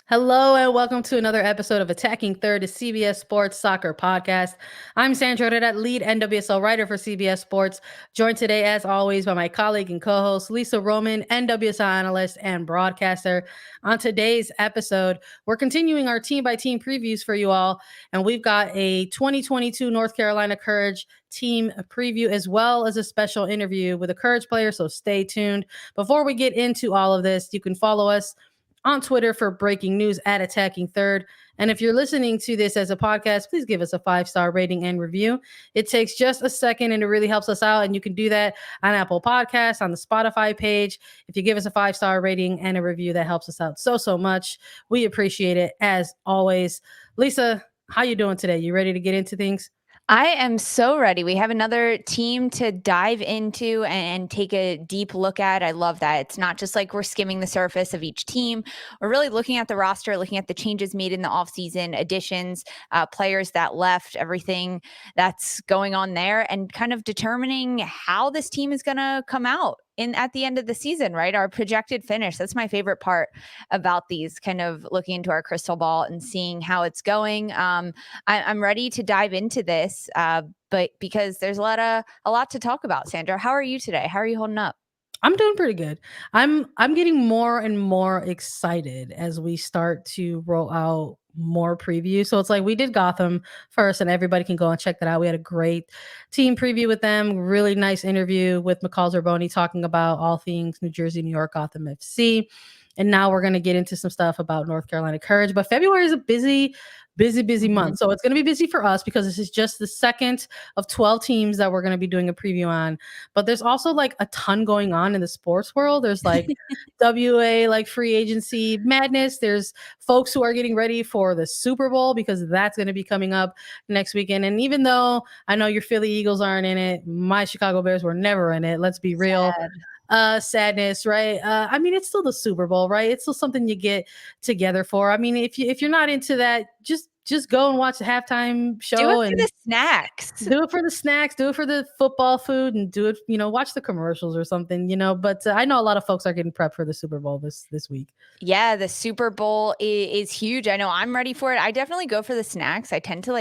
Hello and welcome to another episode of Attacking Third, a CBS Sports Soccer podcast. I'm Sandra and Lisa, lead NWSL writer for CBS Sports, joined today as always by my colleague and co-host Lisa Roman, NWSL analyst and broadcaster. On today's episode, we're continuing our team-by-team previews for you all, and we've got a 2022 North Carolina Courage team preview as well as a special interview with a Courage player, so stay tuned. Before we get into all of this, you can follow us on Twitter for breaking news at Attacking Third. And if you're listening to this as a podcast, please give us a 5-star rating and review. It takes just a second and it really helps us out. And you can do that on Apple Podcasts, on the Spotify page. If you give us a 5-star rating and a review, that helps us out so much. We appreciate it as always. Lisa, how you doing today? You ready to get into things? I am so ready. We have another team to dive into and take a deep look at. I love that. It's not just like we're skimming the surface of each team. We're really looking at the roster, looking at the changes made in the offseason, additions, players that left, everything that's going on there, and kind of determining how this team is going to come out at the end of the season, right? Our projected finish. That's my favorite part about these, kind of looking into our crystal ball and seeing how it's going. I'm ready to dive into this, but because there's a lot to talk about. Sandra, how are you today? How are you holding up? I'm doing pretty good. I'm getting more and more excited as we start to roll out more previews. So it's like we did Gotham first, and everybody can go and check that out. We had a great team preview with them. Really nice interview with McCall Zerboni talking about all things New Jersey, New York, Gotham FC. And now we're going to get into some stuff about North Carolina Courage. But February is a busy month. So it's going to be busy for us because this is just the second of 12 teams that we're going to be doing a preview on. But there's also like a ton going on in the sports world. There's like WA, like free agency madness. There's folks who are getting ready for the Super Bowl because that's going to be coming up next weekend. And even though I know your Philly Eagles aren't in it, my Chicago Bears were never in it. Let's be real. Sad. Sadness, right? I mean, it's still the Super Bowl, right? It's still something you get together for. I mean, if you're not into that, just go and watch the halftime Do it show for and the snacks. do it for the snacks, do it for the football food, and do it, watch the commercials or something, But I know a lot of folks are getting prepped for the Super Bowl this week. Yeah, the Super Bowl is huge. I know I'm ready for it. I definitely go for the snacks. I tend to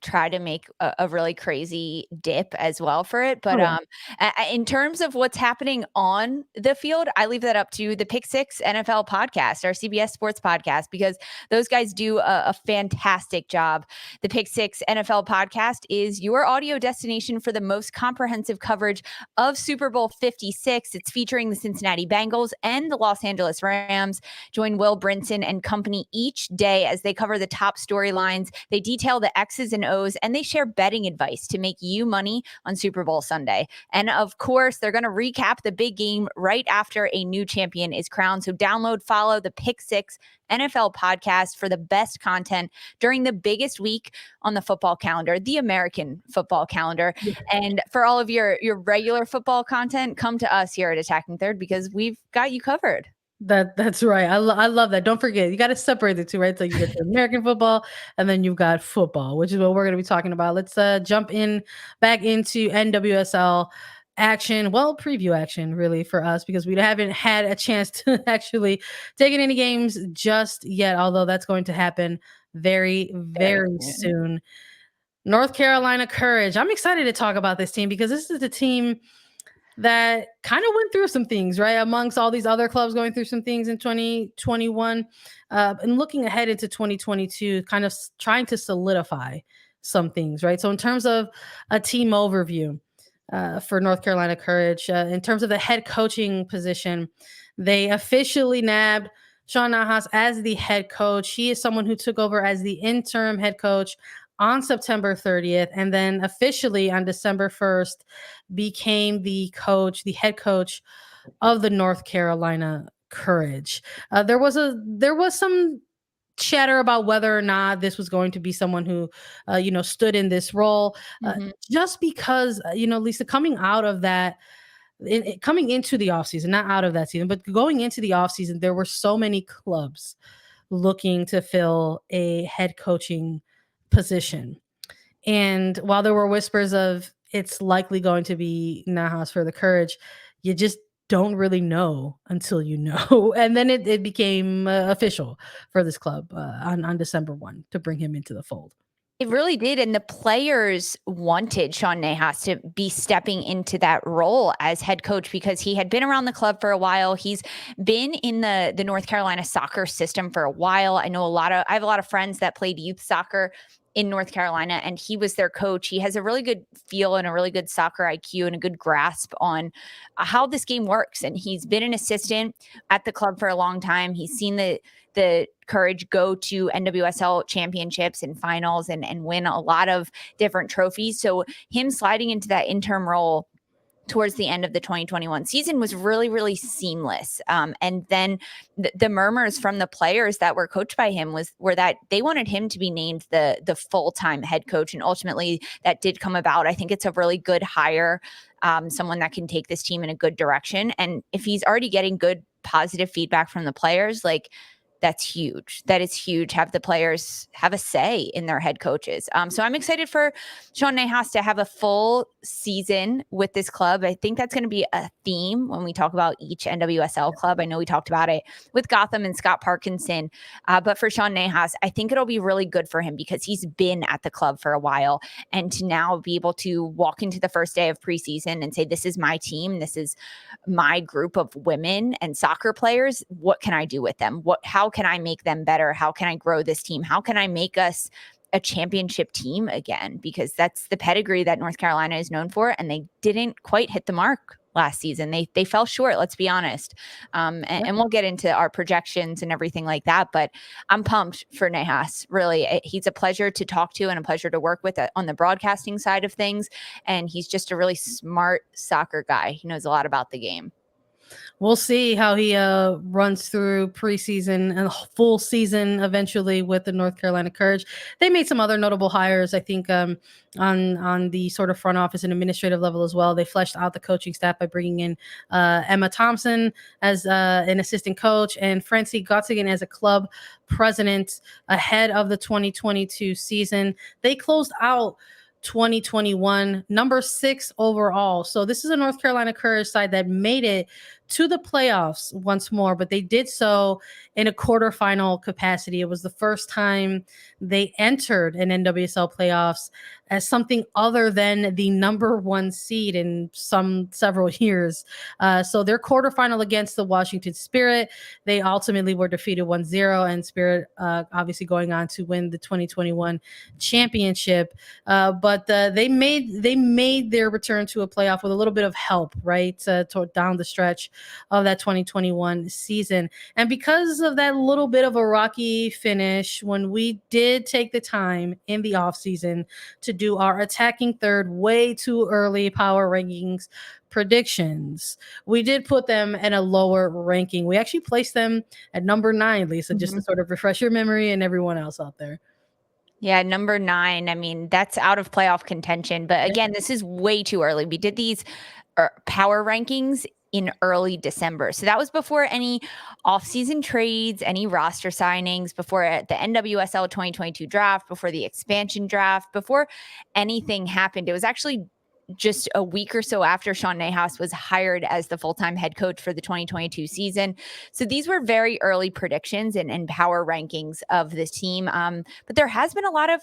try to make a really crazy dip as well for it. But Oh yeah. in terms of what's happening on the field, I leave that up to the Pick Six NFL podcast, our CBS Sports podcast, because those guys do a fantastic job. The Pick Six NFL podcast is your audio destination for the most comprehensive coverage of Super Bowl 56. It's featuring the Cincinnati Bengals and the Los Angeles Rams. Join Will Brinson and company each day as they cover the top storylines. They detail the X's and O's, and they share betting advice to make you money on Super Bowl Sunday. And of course, they're going to recap the big game right after a new champion is crowned. So download, follow the Pick Six NFL podcast for the best content during the biggest week on the football calendar, the American football calendar. Yeah. And for all of your regular football content, come to us here at Attacking Third because we've got you covered. That's right. I love that. Don't forget, you got to separate the two, right? So you get the American football, and then you've got football, which is what we're going to be talking about. Let's jump back into NWSL action. Well, preview action, really, for us because we haven't had a chance to actually take in any games just yet. Although that's going to happen very soon. North Carolina Courage. I'm excited to talk about this team because this is the team that kind of went through some things, right? Amongst all these other clubs going through some things in 2021 and looking ahead into 2022, kind of trying to solidify some things, right? So in terms of a team overview for North Carolina Courage, in terms of the head coaching position, they officially nabbed Sean Nahas as the head coach. He is someone who took over as the interim head coach on September 30th, and then officially on December 1st became the head coach of the North Carolina Courage. There was some chatter about whether or not this was going to be someone who, stood in this role, just because, Lisa, coming out of that, coming into the offseason, not out of that season, but going into the offseason, there were so many clubs looking to fill a head coaching position. And while there were whispers of it's likely going to be Nahas for the Courage, you just don't really know until you know. And then it became official for this club on December 1 to bring him into the fold. It really did, and the players wanted Sean Nahas to be stepping into that role as head coach because he had been around the club for a while. He's been in the North Carolina soccer system for a while. I have a lot of friends that played youth soccer in North Carolina, and he was their coach. He has a really good feel and a really good soccer IQ and a good grasp on how this game works. And he's been an assistant at the club for a long time. He's seen the Courage go to NWSL championships and finals and win a lot of different trophies. So him sliding into that interim role towards the end of the 2021 season was really, really seamless. And then the murmurs from the players that were coached by him were that they wanted him to be named the full-time head coach. And ultimately that did come about. I think it's a really good hire, someone that can take this team in a good direction. And if he's already getting good, positive feedback from the players, like, that's huge. That is huge. Have the players have a say in their head coaches. So I'm excited for Sean Nahas to have a full season with this club. I think that's going to be a theme when we talk about each NWSL club. I know we talked about it with Gotham and Scott Parkinson, but for Sean Nahas, I think it'll be really good for him because he's been at the club for a while, and to now be able to walk into the first day of preseason and say, this is my team. This is my group of women and soccer players. What can I do with them? How can I make them better? How can I grow this team? How can I make us a championship team again? Because that's the pedigree that North Carolina is known for, and they didn't quite hit the mark last season. They fell short, let's be honest. And we'll get into our projections and everything like that, but I'm pumped for Nahas. Really, he's a pleasure to talk to and a pleasure to work with on the broadcasting side of things. And he's just a really smart soccer guy. He knows a lot about the game. We'll see how he runs through preseason and full season eventually with the North Carolina Courage. They made some other notable hires, I think, on the sort of front office and administrative level as well. They fleshed out the coaching staff by bringing in Emma Thompson as an assistant coach and Francie Gottigan as a club president ahead of the 2022 season. They closed out 2021 number 6 overall. So this is a North Carolina Courage side that made it to the playoffs once more, but they did so in a quarterfinal capacity. It was the first time they entered an NWSL playoffs as something other than the number 1 seed in several years. So their quarterfinal against the Washington Spirit, they ultimately were defeated 1-0, and Spirit obviously going on to win the 2021 championship. But they made their return to a playoff with a little bit of help, right, down the stretch of that 2021 season. And because of that little bit of a rocky finish, when we did take the time in the offseason to do our attacking third way too early power rankings predictions, we did put them in a lower ranking. We actually placed them at number 9, Lisa, just to sort of refresh your memory and everyone else out there. Yeah, number 9. I mean, that's out of playoff contention. But again, this is way too early. We did these power rankings in early December. So that was before any offseason trades, any roster signings, before the NWSL 2022 draft, before the expansion draft, before anything happened. It was actually just a week or so after Sean Nahas was hired as the full-time head coach for the 2022 season. So these were very early predictions and power rankings of this team. But there has been a lot of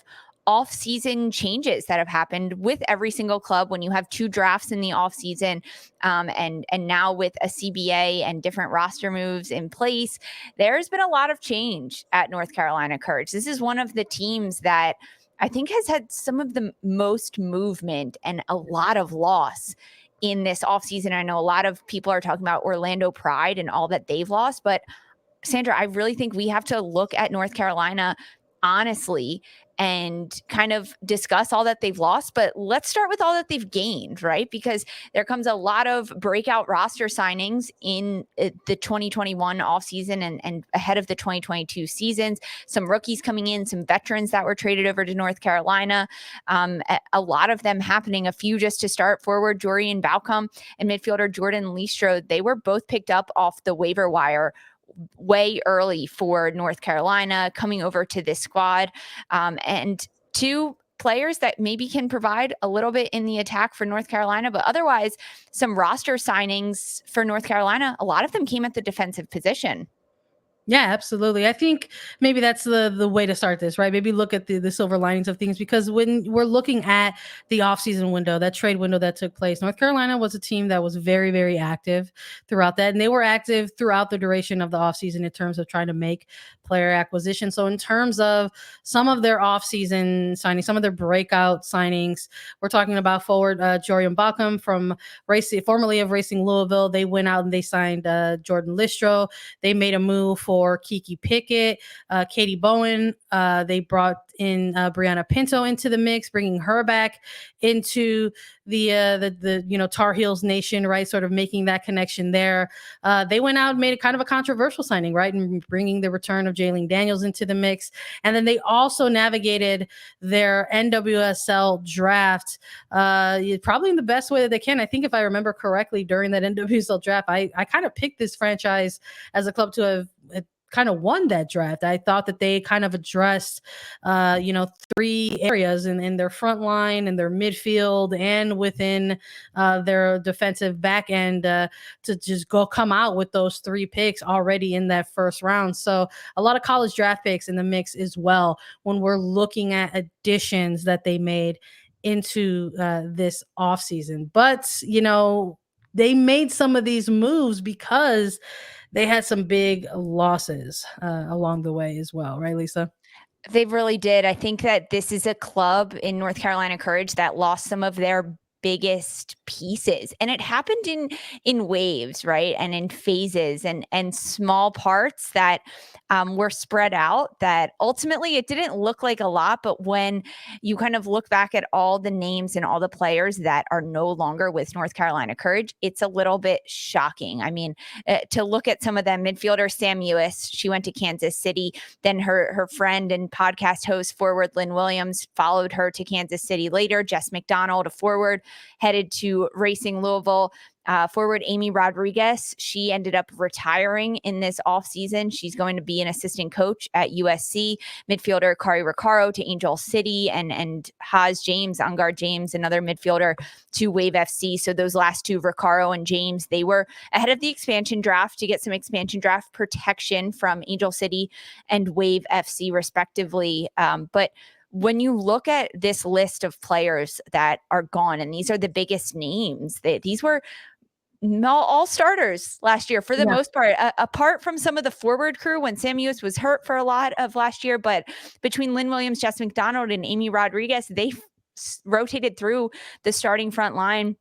off-season changes that have happened with every single club when you have 2 drafts in the off-season, and now with a CBA and different roster moves in place, there's been a lot of change at North Carolina Courage. This is one of the teams that I think has had some of the most movement and a lot of loss in this offseason. I know a lot of people are talking about Orlando Pride and all that they've lost, but Sandra, I really think we have to look at North Carolina honestly and kind of discuss all that they've lost. But let's start with all that they've gained, right? Because there comes a lot of breakout roster signings in the 2021 offseason and ahead of the 2022 seasons. Some rookies coming in, some veterans that were traded over to North Carolina. A lot of them happening. A few just to start: forward Jorian Baucom and midfielder Jordan Leastro. They were both picked up off the waiver wire way early for North Carolina, coming over to this squad. And 2 players that maybe can provide a little bit in the attack for North Carolina, but otherwise some roster signings for North Carolina, a lot of them came at the defensive position. Yeah, absolutely. I think maybe that's the way to start this, right? Maybe look at the silver linings of things, because when we're looking at the offseason window, that trade window that took place, North Carolina was a team that was very, very active throughout that. And they were active throughout the duration of the offseason in terms of trying to make player acquisition. So in terms of some of their offseason signings, some of their breakout signings, we're talking about forward Jorian Bauckham from formerly of Racing Louisville. They went out and they signed Jordan Listro. They made a move for Kiki Pickett, Katie Bowen. They brought in Brianna Pinto into the mix, bringing her back into the Tar Heels Nation, right? Sort of making that connection there. They went out and made a kind of a controversial signing, right? And bringing the return of Jalen Daniels into the mix. And then they also navigated their NWSL draft probably in the best way that they can. I think if I remember correctly, during that NWSL draft, I kind of picked this franchise as a club to have kind of won that draft. I thought that they kind of addressed, three areas in their front line and their midfield and within their defensive back end to just come out with those three picks already in that first round. So a lot of college draft picks in the mix as well when we're looking at additions that they made into this offseason. But, they made some of these moves because they had some big losses along the way as well, right, Lisa? They really did. I think that this is a club in North Carolina Courage that lost some of their biggest pieces, and it happened in waves, right, and in phases and small parts that were spread out, that ultimately it didn't look like a lot, but when you kind of look back at all the names and all the players that are no longer with North Carolina Courage, it's a little bit shocking. I mean, to look at some of them, midfielder Sam Ewis, she went to Kansas City, then her friend and podcast host forward Lynn Williams followed her to Kansas City later. Jess McDonald, a forward, headed to Racing Louisville. Forward Amy Rodriguez, she ended up retiring in this offseason. She's going to be an assistant coach at USC. Midfielder Kari Recaro to Angel City, and Haas James, Angard James, another midfielder, to Wave FC. So those last two, Recaro and James, they were ahead of the expansion draft to get some expansion draft protection from Angel City and Wave FC respectively. But when you look at this list of players that are gone, and these are the biggest names, these were all starters last year for the most part, apart from some of the forward crew when Sam Ewis was hurt for a lot of last year. But between Lynn Williams, Jess McDonald, and Amy Rodriguez, they rotated through the starting front line.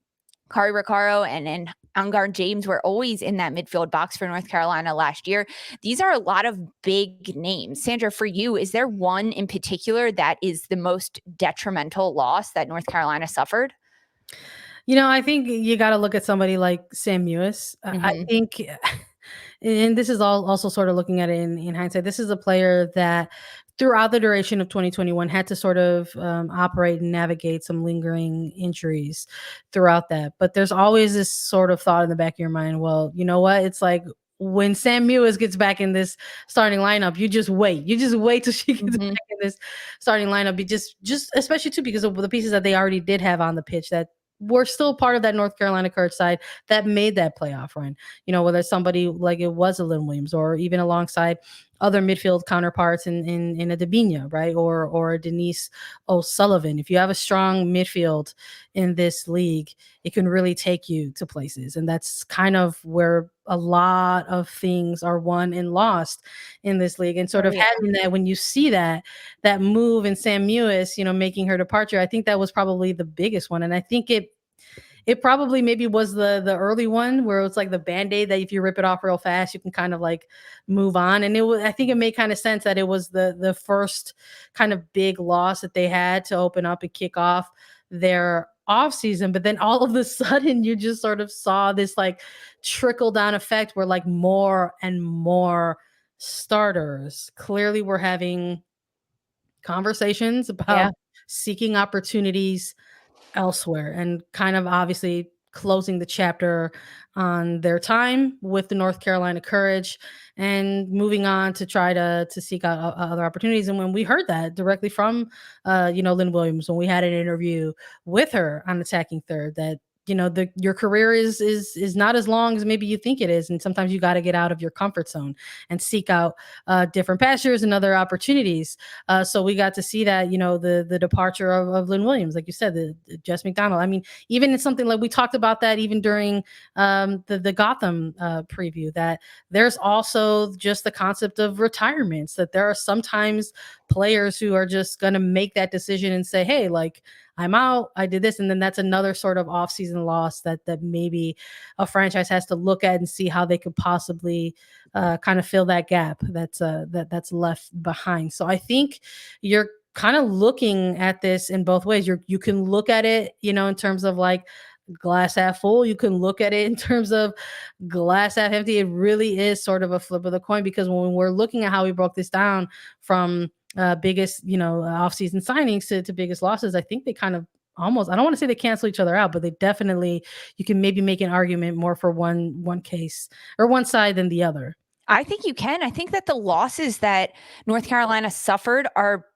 Kari Recaro and Angard James were always in that midfield box for North Carolina last year. These are a lot of big names. Sandra, for you, is there one in particular that is the most detrimental loss that North Carolina suffered? I think you got to look at somebody like Sam Ewis. I think, and this is all also sort of looking at it in hindsight, this is a player that throughout the duration of 2021 had to sort of operate and navigate some lingering injuries throughout that. But there's always this sort of thought in the back of your mind, well, you know what? It's like when Sam Ewis gets back in this starting lineup, you just wait. You just wait till she gets back in this starting lineup. You just especially too because of the pieces that they already did have on the pitch that were still part of that North Carolina Courage side that made that playoff run. Whether somebody like it was a Lynn Williams or even alongside other midfield counterparts in a Dabinia, right? Or a Denise O'Sullivan. If you have a strong midfield in this league, it can really take you to places. And that's kind of where a lot of things are won and lost in this league. And sort of having that, when you see that move in Sam Ewis, making her departure, I think that was probably the biggest one. And I think it probably maybe was the early one where it's like the Band-Aid that if you rip it off real fast, you can kind of like move on. And I think it made kind of sense that it was the first kind of big loss that they had to open up and kick off their off season. But then all of a sudden you just sort of saw this like trickle down effect where like more and more starters clearly were having conversations about seeking opportunities elsewhere, and kind of obviously closing the chapter on their time with the North Carolina Courage and moving on to try to seek out other opportunities. And when we heard that directly from Lynn Williams, when we had an interview with her on Attacking Third, that your career is not as long as maybe you think it is, and sometimes you got to get out of your comfort zone and seek out different pastures and other opportunities. So we got to see that, the departure of Lynn Williams, like you said, the Jess McDonald. I mean, even it's something like we talked about that even during the Gotham preview, that there's also just the concept of retirements, that there are sometimes players who are just going to make that decision and say, hey, like, I'm out, I did this. And then that's another sort of offseason loss that maybe a franchise has to look at and see how they could possibly kind of fill that gap that's left behind. So I think you're kind of looking at this in both ways. You can look at it, in terms of like glass half full. You can look at it in terms of glass half empty. It really is sort of a flip of the coin, because when we're looking at how we broke this down from biggest, offseason signings to biggest losses, I think they kind of almost, I don't want to say they cancel each other out, but they definitely, you can maybe make an argument more for one case or one side than the other. I think you can. I think that the losses that North Carolina suffered are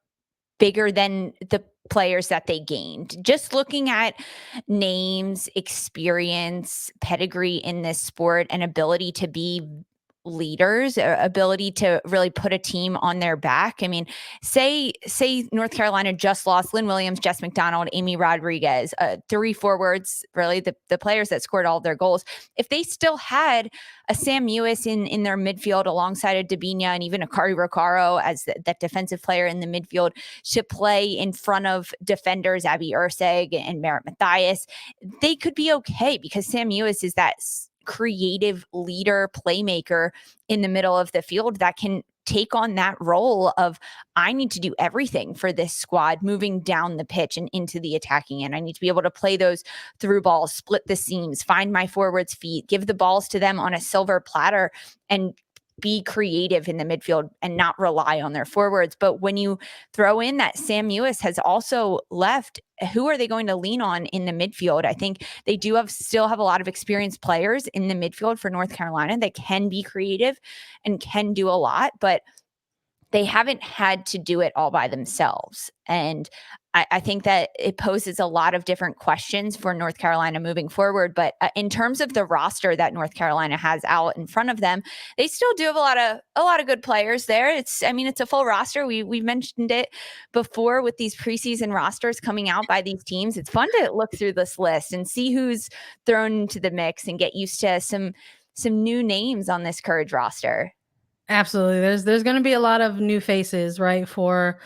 bigger than the players that they gained. Just looking at names, experience, pedigree in this sport, and ability to be leaders, ability to really put a team on their back. I mean, say North Carolina just lost Lynn Williams, Jess McDonald, Amy Rodriguez, 3 forwards, really the players that scored all their goals. If they still had a Sam Mewis in their midfield alongside a Dabinia and even a Kari Roccaro as that defensive player in the midfield to play in front of defenders, Abby Ursek and Merritt Mathias, they could be okay, because Sam Mewis is that creative leader, playmaker in the middle of the field that can take on that role of, I need to do everything for this squad moving down the pitch and into the attacking end. I need to be able to play those through balls, split the seams, find my forwards' feet, give the balls to them on a silver platter, and be creative in the midfield and not rely on their forwards. But when you throw in that Sam Mewis has also left, who are they going to lean on in the midfield? I think they still have a lot of experienced players in the midfield for North Carolina that can be creative and can do a lot, but they haven't had to do it all by themselves. And I think that it poses a lot of different questions for North Carolina moving forward. But in terms of the roster that North Carolina has out in front of them, they still do have a lot of good players there. It's a full roster. We mentioned it before with these preseason rosters coming out by these teams. It's fun to look through this list and see who's thrown into the mix and get used to some new names on this Courage roster. Absolutely. There's going to be a lot of new faces, right, for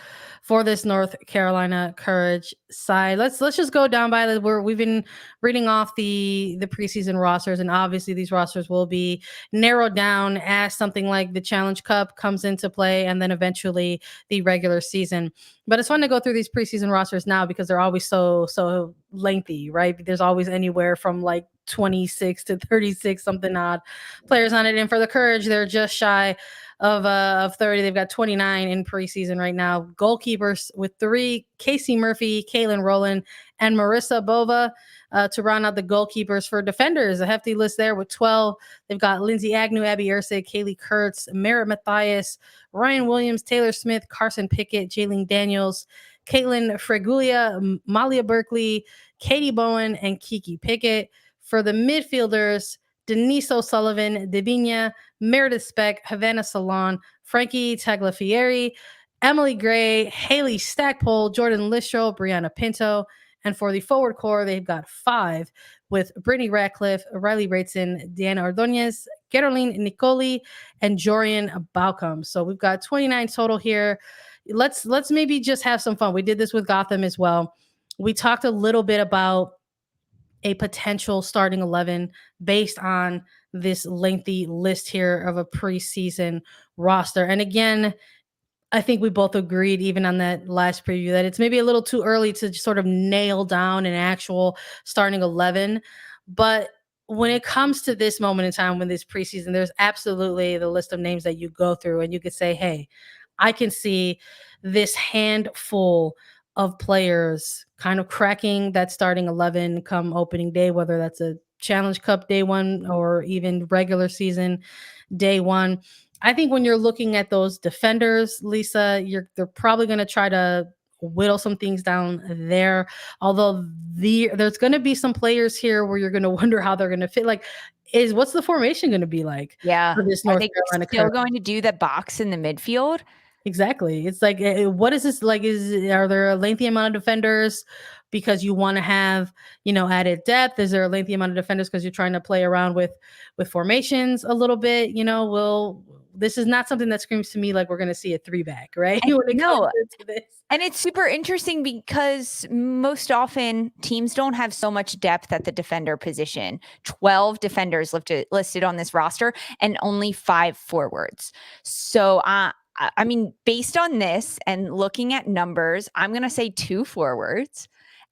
this North Carolina Courage side. Let's just go down by the where we've been reading off the preseason rosters, and obviously these rosters will be narrowed down as something like the Challenge Cup comes into play, and then eventually the regular season. But it's fun to go through these preseason rosters now because they're always so lengthy, right? There's always anywhere from like 26 to 36 something odd players on it, and for the Courage, they're just shy of 30. They've got 29 in preseason right now. Goalkeepers with 3: Casey Murphy, Caitlin Rowland, and Marissa Bova. To round out the goalkeepers. For defenders, a hefty list there with 12. They've got Lindsay Agnew, Abby Ursek, Kaylee Kurtz, Merritt Mathias, Ryan Williams, Taylor Smith, Carson Pickett, Jaylene Daniels, Caitlin Fregulia, Malia Berkeley, Katie Bowen, and Kiki Pickett. For the midfielders, Denise O'Sullivan, Dabinia, Meredith Speck, Havana Salon, Frankie Tagliafieri, Emily Gray, Haley Stackpole, Jordan Listro, Brianna Pinto. And for the forward core, they've got 5 with Brittany Ratcliffe, Riley Raitson, Deanna Ordonez, Caroline Nicoli, and Jorian Balcom. So we've got 29 total here. Let's maybe just have some fun. We did this with Gotham as well. We talked a little bit about a potential starting 11 based on this lengthy list here of a preseason roster. And again, I think we both agreed, even on that last preview, that it's maybe a little too early to sort of nail down an actual starting 11. But when it comes to this moment in time, when this preseason, there's absolutely the list of names that you go through and you could say, hey, I can see this handful of players kind of cracking that starting 11 come opening day, whether that's a Challenge Cup day one or even regular season day one. I think when you're looking at those defenders, Lisa, they're probably going to try to whittle some things down there. Although there's going to be some players here where you're going to wonder how they're going to fit. Like, what's the formation going to be like Yeah. for this Are North they Carolina still Courage? going to do the box in the midfield? Exactly. It's like, what is this like? Are there a lengthy amount of defenders because you want to have, added depth? Is there a lengthy amount of defenders because you're trying to play around with formations a little bit? This is not something that screams to me like we're going to see a 3-back, right? When it comes No. to this. And it's super interesting because most often teams don't have so much depth at the defender position. 12 defenders listed on this roster and only 5 forwards. So, I mean, based on this and looking at numbers, I'm going to say 2 forwards.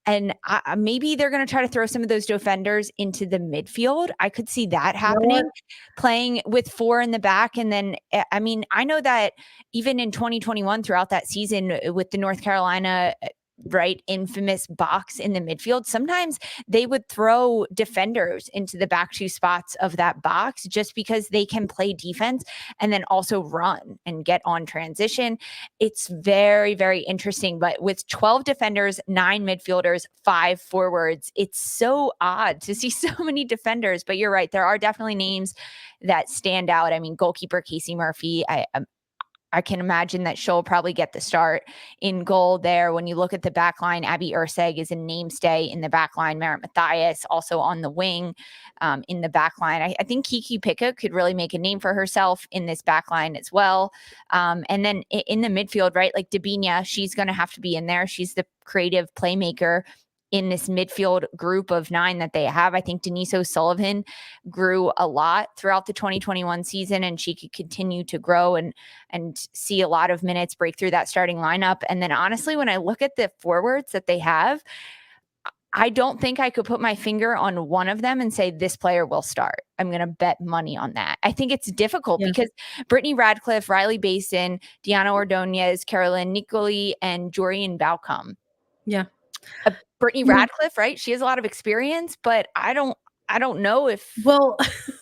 And maybe they're going to try to throw some of those defenders into the midfield. I could see that happening, playing with 4 in the back. And then, I mean, I know that even in 2021, throughout that season with the North Carolina, right, infamous box in the midfield, sometimes they would throw defenders into the back 2 spots of that box just because they can play defense and then also run and get on transition. It's very, very interesting. But with 12 defenders, 9 midfielders, 5 forwards, it's so odd to see so many defenders. But you're right, there are definitely names that stand out. I mean, goalkeeper Casey Murphy, I can imagine that she'll probably get the start in goal there. When you look at the back line, Abby Ursek is a mainstay in the back line. Merritt Mathias also on the wing in the back line. I think Kiki Pickett could really make a name for herself in this back line as well. And then in the midfield, right, like Dabinia, she's going to have to be in there. She's the creative playmaker in this midfield group of 9 that they have. I think Denise O'Sullivan grew a lot throughout the 2021 season, and she could continue to grow and see a lot of minutes break through that starting lineup. And then honestly, when I look at the forwards that they have, I don't think I could put my finger on one of them and say this player will start. I'm going to bet money on that. I think it's difficult because Brittany Radcliffe, Riley Basin, Deanna Ordonez, Carolyn Nicoli, and Jorian Baucom. Yeah. Brittany Radcliffe, right? She has a lot of experience, but I don't know if. Well,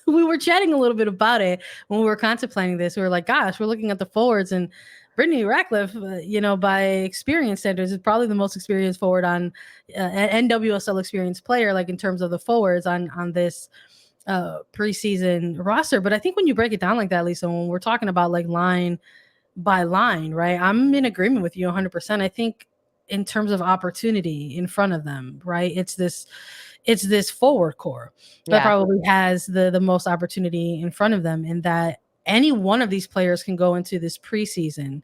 we were chatting a little bit about it when we were contemplating this. We were like, gosh, we're looking at the forwards, and Brittany Radcliffe, by experience standards, is probably the most experienced forward on NWSL experienced player, like in terms of the forwards on this preseason roster. But I think when you break it down like that, Lisa, when we're talking about like line by line, right, I'm in agreement with you 100%. I think in terms of opportunity in front of them, right, it's this forward core that probably has the most opportunity in front of them, in that any one of these players can go into this preseason,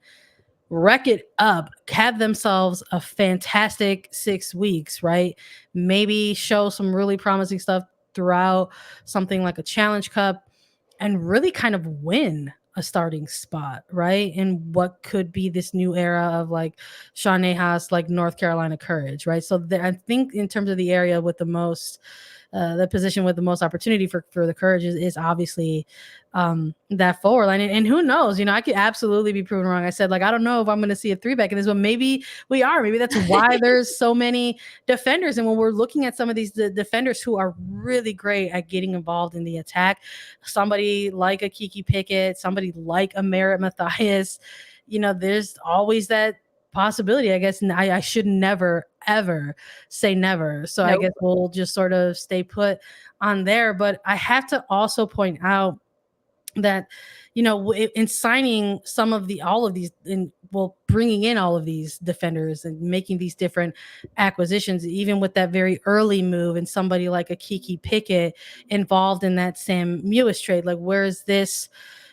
wreck it up, have themselves a fantastic 6 weeks, right? Maybe show some really promising stuff throughout something like a Challenge Cup and really kind of win a starting spot, right? In what could be this new era of like Sean Nahas, like North Carolina Courage, right? So I think in terms of the area with the most, the position with the most opportunity for the Courage is obviously that forward line. And who knows, I could absolutely be proven wrong. I said, like, I don't know if I'm going to see a 3-back in this, but maybe we are. Maybe that's why there's so many defenders. And when we're looking at some of these defenders who are really great at getting involved in the attack, somebody like a Kiki Pickett, somebody like a Merritt Mathias, there's always that possibility, I guess. And I should never, ever say never. So I guess we'll just sort of stay put on there. But I have to also point out that, in signing bringing in all of these defenders and making these different acquisitions, even with that very early move and somebody like a Kiki Pickett involved in that Sam Mewis trade, like, where is this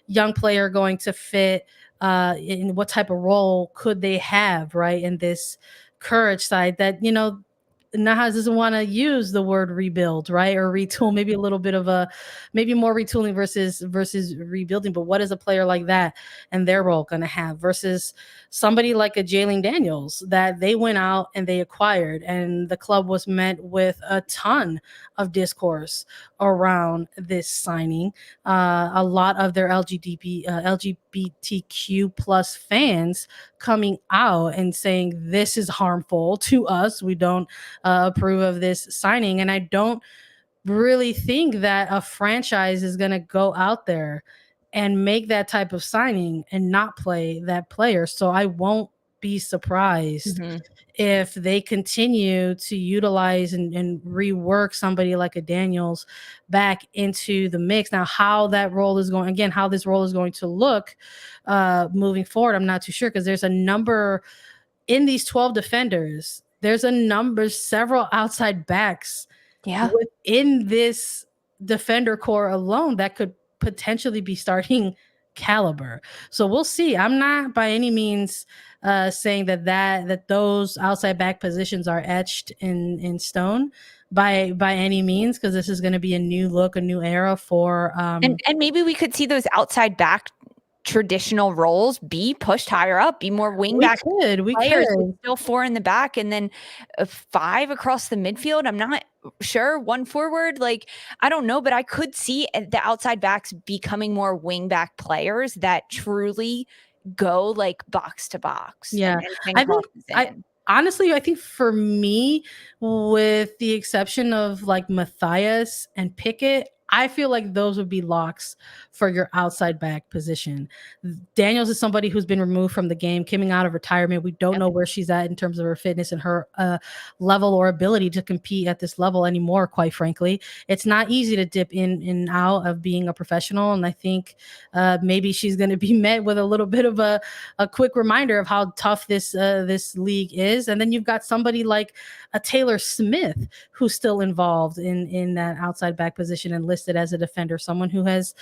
young player going to fit? In what type of role could they have, right, in this Courage side that, Nahas doesn't want to use the word rebuild, right, or retool, maybe a little bit of maybe more retooling versus rebuilding. But what is a player like that and their role going to have versus somebody like a Jalen Daniels that they went out and they acquired, and the club was met with a ton of discourse around this signing. A lot of their LGBTQ plus fans coming out and saying this is harmful to us. We don't approve of this signing. And I don't really think that a franchise is going to go out there and make that type of signing and not play that player. So I won't be surprised Mhm. if they continue to utilize and rework somebody like a Daniels back into the mix. Now, how that role is going, again, how this role is going to look moving forward, I'm not too sure, because there's a number in these 12 defenders. There's a number, several outside backs Yeah. within this defender core alone that could potentially be starting caliber. So we'll see. I'm not by any means saying that those outside back positions are etched in stone by any means, because this is going to be a new look, a new era for And maybe we could see those outside back traditional roles be pushed higher up, be more wing back we players with could. still 4 in the back and then 5 across the midfield. I'm not sure. 1 forward, like, I don't know, but I could see the outside backs becoming more wing back players that truly go, like, box to box Yeah. and send I think crosses I in. honestly, I think for me, with the exception of like Matthias and Pickett, I feel like those would be locks for your outside back position. Daniels is somebody who's been removed from the game, coming out of retirement. We don't Yep. know where she's at in terms of her fitness and her level or ability to compete at this level anymore, quite frankly. It's not easy to dip in and out of being a professional. And I think maybe she's going to be met with a little bit of a quick reminder of how tough this league is. And then you've got somebody like a Taylor Smith who's still involved in that outside back position and listed as a defender, someone who has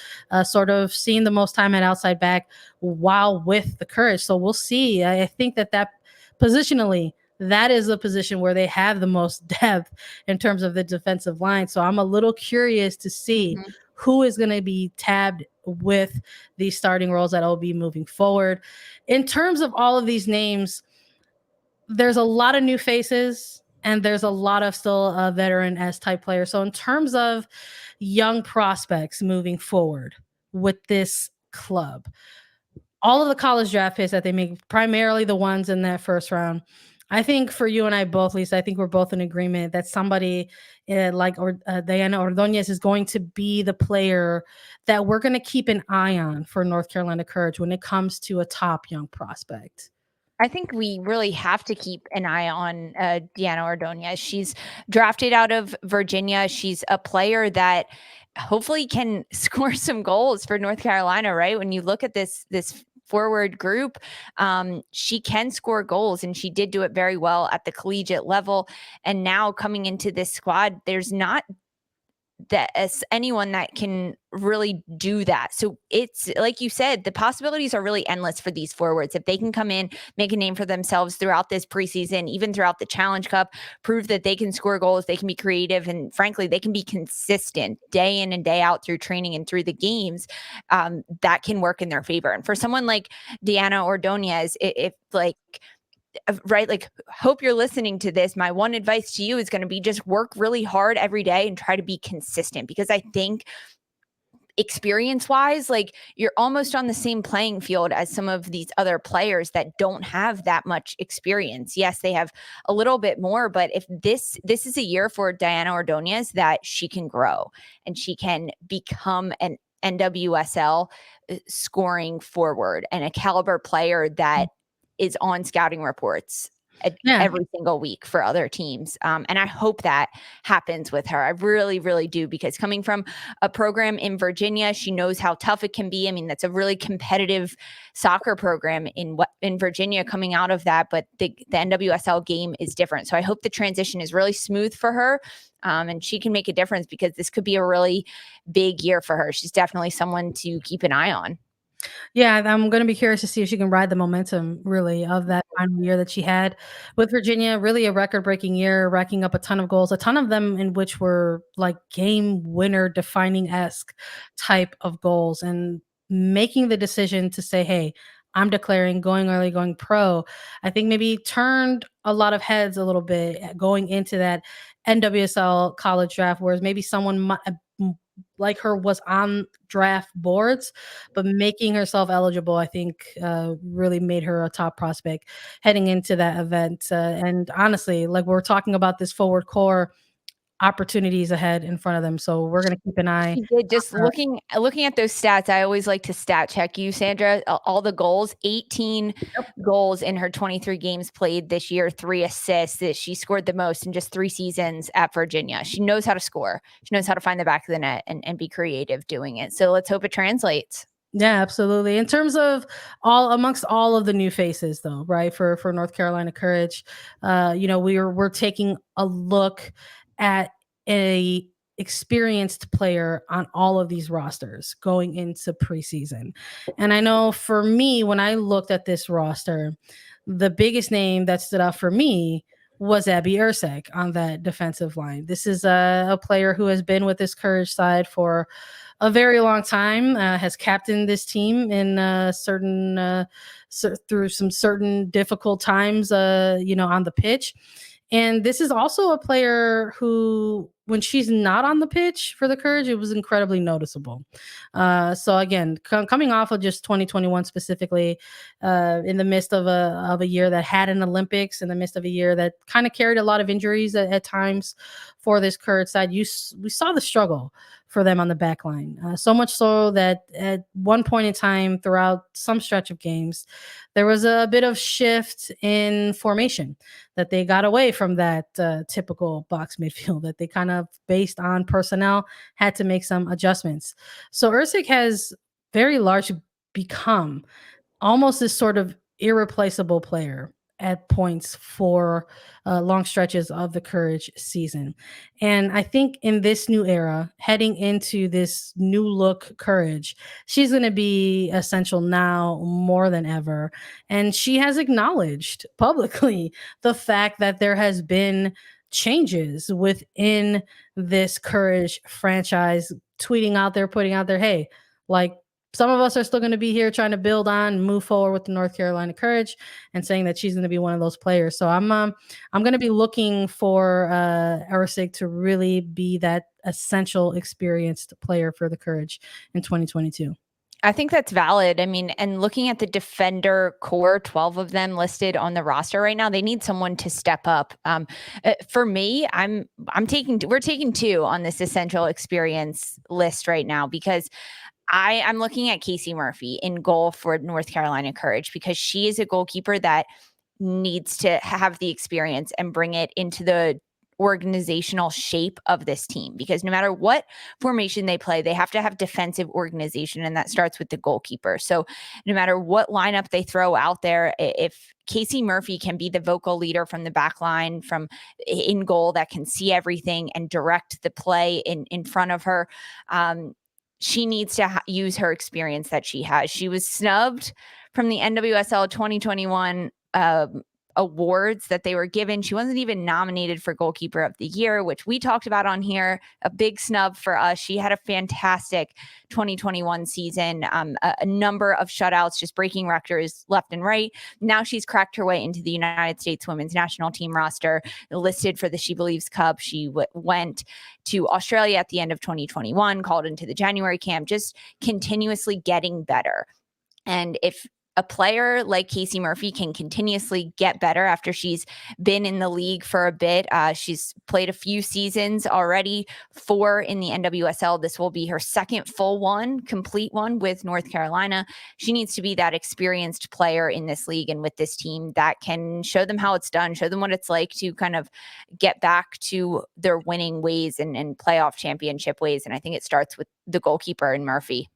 sort of seen the most time at outside back while with the Courage. So we'll see. I think that positionally, that is a position where they have the most depth in terms of the defensive line. So I'm a little curious to see Mhm. who is going to be tabbed with these starting roles at OB moving forward. In terms of all of these names, there's a lot of new faces and there's a lot of still veteran S type players. So in terms of young prospects moving forward with this club, all of the college draft picks that they make, primarily the ones in that first round, I think for you and I both, Lisa, I think we're both in agreement that somebody Diana Ordonez is going to be the player that we're going to keep an eye on for North Carolina Courage when it comes to a top young prospect. I think we really have to keep an eye on Deanna Ordonia. She's drafted out of Virginia. She's a player that hopefully can score some goals for North Carolina, right? When you look at this forward group, she can score goals, and she did do it very well at the collegiate level. And now coming into this squad, there's not that as anyone that can really do that. So it's like you said, the possibilities are really endless for these forwards. If they can come in, make a name for themselves throughout this preseason, even throughout the Challenge Cup, prove that they can score goals, they can be creative, and frankly, they can be consistent day in and day out through training and through the games, that can work in their favor. And for someone like Deanna Ordonez, if like right, like, hope you're listening to this. My one advice to you is going to be just work really hard every day and try to be consistent, because I think experience wise, like, you're almost on the same playing field as some of these other players that don't have that much experience. Yes, they have a little bit more, but if this is a year for Diana Ordonez that she can grow and she can become an NWSL scoring forward and a caliber player that is on scouting reports Yeah. every single week for other teams. And I hope that happens with her. I really, really do, because coming from a program in Virginia, she knows how tough it can be. I mean, that's a really competitive soccer program in Virginia coming out of that, but the NWSL game is different. So I hope the transition is really smooth for her. And she can make a difference, because this could be a really big year for her. She's definitely someone to keep an eye on. Yeah, I'm going to be curious to see if she can ride the momentum really of that final year that she had with Virginia. Really a record-breaking year, racking up a ton of goals, a ton of them in which were like game winner defining esque type of goals, and making the decision to say, "Hey, I'm declaring going early, going pro." I think maybe turned a lot of heads a little bit going into that NWSL college draft, whereas maybe like her was on draft boards, but making herself eligible, I think, really made her a top prospect heading into that event. And honestly, like we're talking about this forward core, opportunities ahead in front of them. So we're going to keep an eye. She did. Just looking at those stats, I always like to stat check you, Sandra. All the goals, 18 goals in her 23 games played this year, 3 assists. She scored the most in just 3 seasons at Virginia. She knows how to score. She knows how to find the back of the net and be creative doing it. So let's hope it translates. Yeah, absolutely. In terms of amongst all of the new faces, though, right? For North Carolina Courage, we're taking a look at a experienced player on all of these rosters going into preseason. And I know for me, when I looked at this roster, the biggest name that stood out for me was Abby Ursek on that defensive line. This is a player who has been with this Courage side for a very long time, has captained this team in through some certain difficult times, on the pitch. And this is also a player who, when she's not on the pitch for the Courage, it was incredibly noticeable. So again, coming off of just 2021 specifically, in the midst of a year that had an Olympics, in the midst of a year that kind of carried a lot of injuries at times for this Courage side, we saw the struggle for them on the back line. So much so that at one point in time throughout some stretch of games, there was a bit of shift in formation, that they got away from that typical box midfield, that they kind of, based on personnel, had to make some adjustments. So Ursik has very largely become almost this sort of irreplaceable player at points for long stretches of the Courage season. And I think in this new era, heading into this new look Courage, she's going to be essential now more than ever. And she has acknowledged publicly the fact that there has been changes within this Courage franchise, putting out there, hey, like, some of us are still going to be here trying to build on and move forward with the North Carolina Courage, and saying that she's going to be one of those players. So I'm going to be looking for Ursik to really be that essential, experienced player for the Courage in 2022. I think that's valid. I mean, and looking at the defender core, 12 of them listed on the roster right now, they need someone to step up. For me, we're taking 2 on this essential experience list right now, because I'm looking at Casey Murphy in goal for North Carolina Courage, because she is a goalkeeper that needs to have the experience and bring it into the organizational shape of this team, because no matter what formation they play, they have to have defensive organization, and that starts with the goalkeeper. So no matter what lineup they throw out there, if Casey Murphy can be the vocal leader from the back line, from in goal, that can see everything and direct the play in front of her, she needs to use her experience that she has. She was snubbed from the NWSL 2021 awards that they were given. She wasn't even nominated for Goalkeeper of the Year, which we talked about on here. A big snub for us. She had a fantastic 2021 season, a number of shutouts, just breaking records left and right. Now she's cracked her way into the United States women's national team roster, listed for the She Believes Cup. She went to Australia at the end of 2021, called into the January camp, just continuously getting better. And if a player like Casey Murphy can continuously get better after she's been in the league for a bit, she's played a few seasons already, 4 in the NWSL. This will be her second full one, complete one with North Carolina. She needs to be that experienced player in this league and with this team that can show them how it's done, show them what it's like to kind of get back to their winning ways and playoff championship ways. And I think it starts with the goalkeeper and Murphy.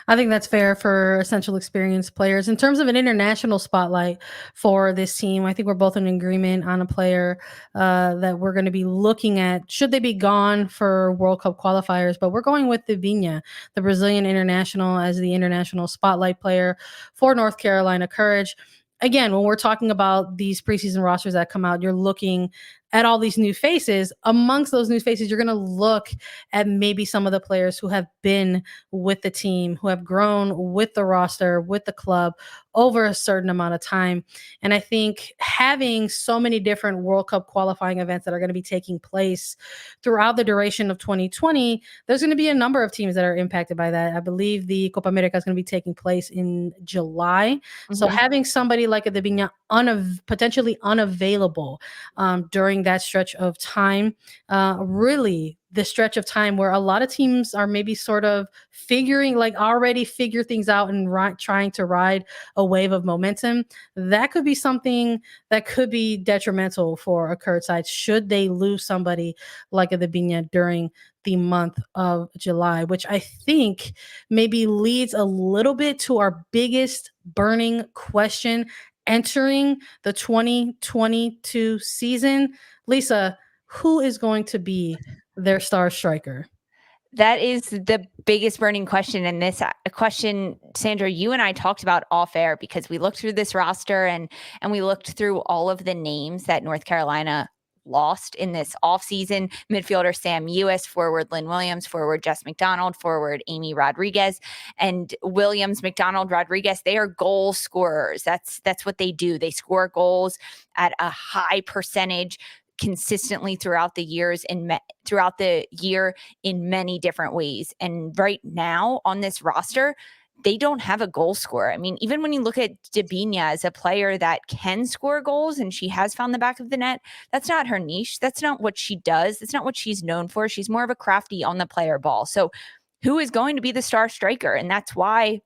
I think that's fair for essential experience players. In terms of an international spotlight for this team, I think we're both in agreement on a player that we're going to be looking at, should they be gone for World Cup qualifiers. But we're going with Vinha, the Brazilian international, as the international spotlight player for North Carolina Courage. Again, when we're talking about these preseason rosters that come out, you're looking at all these new faces. Amongst those new faces, you're going to look at maybe some of the players who have been with the team, who have grown with the roster, with the club over a certain amount of time. And I think having so many different World Cup qualifying events that are going to be taking place throughout the duration of 2020, there's going to be a number of teams that are impacted by that. I believe the Copa America is going to be taking place in July. Mm-hmm. So having somebody like a Vinha potentially unavailable during during that stretch of time. Really, the stretch of time where a lot of teams are maybe sort of already figure things out and trying to ride a wave of momentum. That could be something that could be detrimental for a Kurd side should they lose somebody like a Dabinia during the month of July, which I think maybe leads a little bit to our biggest burning question entering the 2022 season. Lisa, who is going to be their star striker? That is the biggest burning question. And this question, Sandra, you and I talked about off air because we looked through this roster and we looked through all of the names that North Carolina lost in this offseason. Midfielder Sam Ewis, forward Lynn Williams, forward Jess McDonald, forward Amy Rodriguez. And Williams, McDonald, Rodriguez, they are goal scorers. That's what they do. They score goals at a high percentage consistently throughout the year in many different ways. And right now on this roster, they don't have a goal scorer. I mean, even when you look at Dabinia as a player that can score goals and she has found the back of the net, that's not her niche. That's not what she does. That's not what she's known for. She's more of a crafty on the player ball. So who is going to be the star striker? And that's why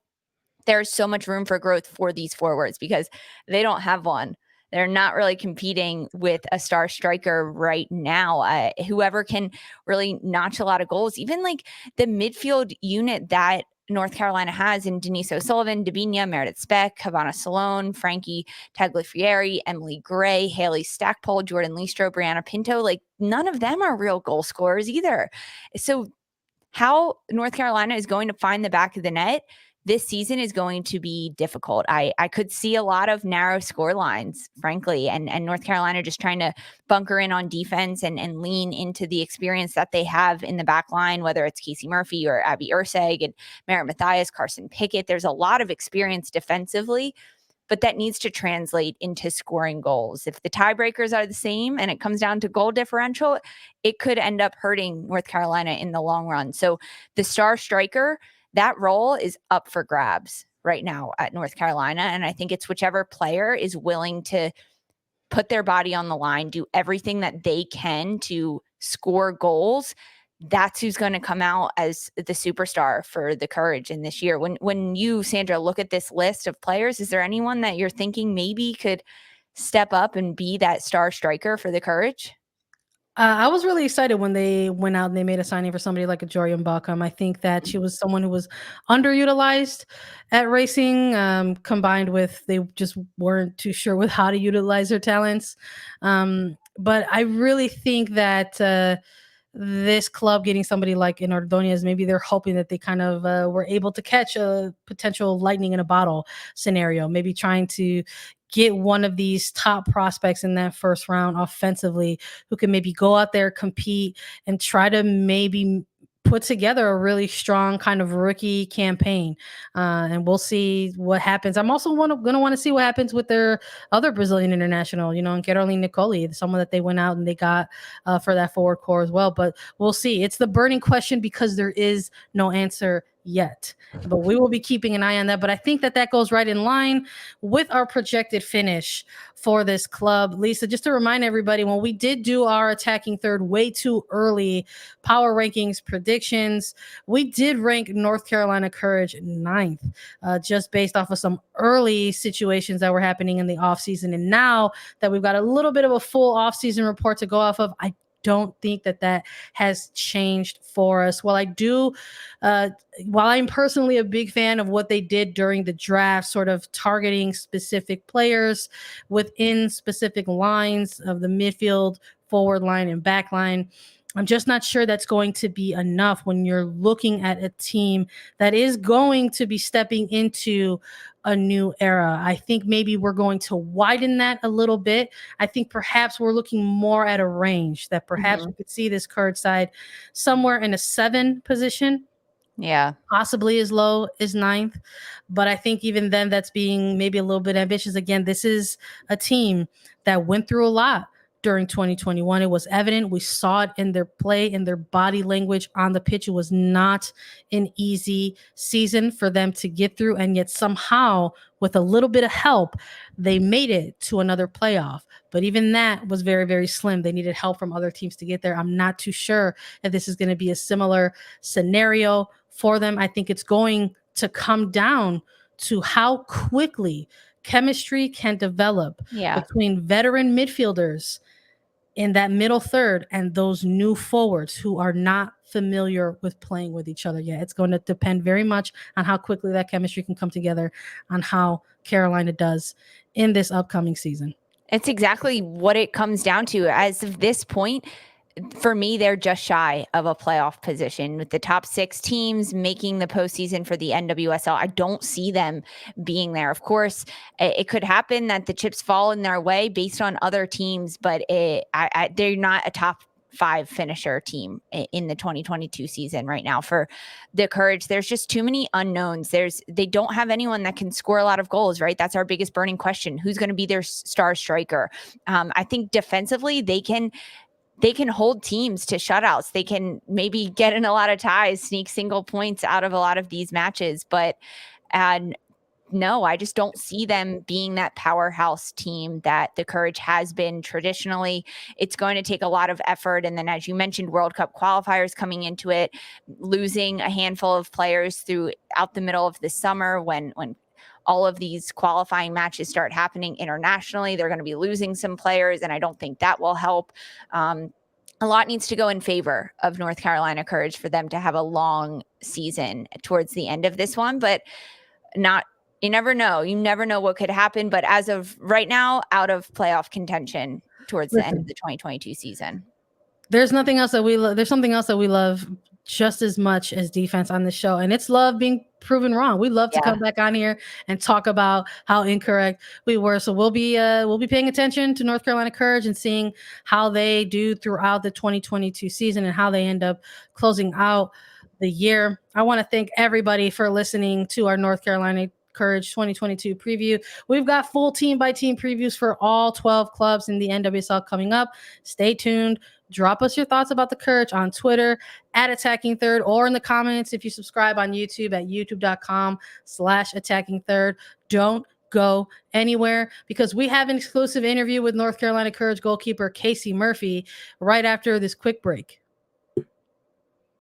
there's so much room for growth for these forwards because they don't have one. They're not really competing with a star striker right now. Whoever can really notch a lot of goals, even like the midfield unit that North Carolina has in Denise O'Sullivan, Dabinia, Meredith Speck, Havana Salone, Frankie Tagliafieri, Emily Gray, Haley Stackpole, Jordan Listro, Brianna Pinto, like none of them are real goal scorers either. So how North Carolina is going to find the back of the net this season is going to be difficult. I could see a lot of narrow score lines, frankly, and North Carolina just trying to bunker in on defense and lean into the experience that they have in the back line, whether it's Casey Murphy or Abby Ursek and Merritt Mathias, Carson Pickett. There's a lot of experience defensively, but that needs to translate into scoring goals. If the tiebreakers are the same and it comes down to goal differential, it could end up hurting North Carolina in the long run. So the star striker, that role is up for grabs right now at North Carolina. And I think it's whichever player is willing to put their body on the line, do everything that they can to score goals. That's who's going to come out as the superstar for the Courage in this year. When you, Sandra, look at this list of players, is there anyone that you're thinking maybe could step up and be that star striker for the Courage? I was really excited when they went out and they made a signing for somebody like a Jorian Balcom. I think that she was someone who was underutilized at racing, combined with they just weren't too sure with how to utilize her talents. But I really think that this club getting somebody like in Ordonia is maybe they're hoping that they kind of were able to catch a potential lightning in a bottle scenario, maybe trying to get one of these top prospects in that first round offensively who can maybe go out there, compete, and try to maybe put together a really strong kind of rookie campaign. And we'll see what happens. I'm also going to want to see what happens with their other Brazilian international, and Caroline Nicoli, someone that they went out and they got for that forward core as well. But we'll see. It's the burning question because there is no answer yet, but we will be keeping an eye on that. But I think that goes right in line with our projected finish for this club. Lisa, just to remind everybody, when we did do our attacking third way too early power rankings predictions, we did rank North Carolina Courage 9th, just based off of some early situations that were happening in the offseason. And now that we've got a little bit of a full offseason report to go off of, I don't think that has changed for us. While I'm personally a big fan of what they did during the draft, sort of targeting specific players within specific lines of the midfield, forward line, and back line, I'm just not sure that's going to be enough when you're looking at a team that is going to be stepping into a new era. I think maybe we're going to widen that a little bit. I think perhaps we're looking more at a range that perhaps we could see this Courage side somewhere in a 7 position. Yeah. Possibly as low as 9th. But I think even then that's being maybe a little bit ambitious. Again, this is a team that went through a lot during 2021. It was evident. We saw it in their play, in their body language on the pitch. It was not an easy season for them to get through. And yet somehow, with a little bit of help, they made it to another playoff. But even that was very, very slim. They needed help from other teams to get there. I'm not too sure if this is going to be a similar scenario for them. I think it's going to come down to how quickly chemistry can develop between veteran midfielders in that middle third and those new forwards who are not familiar with playing with each other yet. It's going to depend very much on how quickly that chemistry can come together, on how Carolina does in this upcoming season. It's exactly what it comes down to. As of this point, for me, they're just shy of a playoff position with the top 6 teams making the postseason for the NWSL. I don't see them being there. Of course, it could happen that the chips fall in their way based on other teams, but they're not a top 5 finisher team in the 2022 season right now for the Courage. There's just too many unknowns. They don't have anyone that can score a lot of goals, right? That's our biggest burning question. Who's going to be their star striker? I think defensively, they can hold teams to shutouts. They can maybe get in a lot of ties, sneak single points out of a lot of these matches. But no, I just don't see them being that powerhouse team that the Courage has been traditionally. It's going to take a lot of effort. And then, as you mentioned, World Cup qualifiers coming into it, losing a handful of players throughout the middle of the summer when all of these qualifying matches start happening internationally. They're going to be losing some players, and I don't think that will help. A lot needs to go in favor of North Carolina Courage for them to have a long season towards the end of this one, but you never know. You never know what could happen. But as of right now, out of playoff contention towards the end of the 2022 season. There's nothing else that we love. There's something else that we love just as much as defense on the show, and it's love being proven wrong. We love to come back on here and talk about how incorrect we were. So we'll be paying attention to North Carolina Courage and seeing how they do throughout the 2022 season and how they end up closing out the year. I want to thank everybody for listening to our North Carolina Courage 2022 preview. We've got full team by team previews for all 12 clubs in the NWSL coming up. Stay tuned. Drop us your thoughts about the Courage on Twitter at Attacking Third, or in the comments if you subscribe on YouTube at youtube.com/Attacking Third. Don't go anywhere, because we have an exclusive interview with North Carolina Courage goalkeeper Casey Murphy right after this quick break.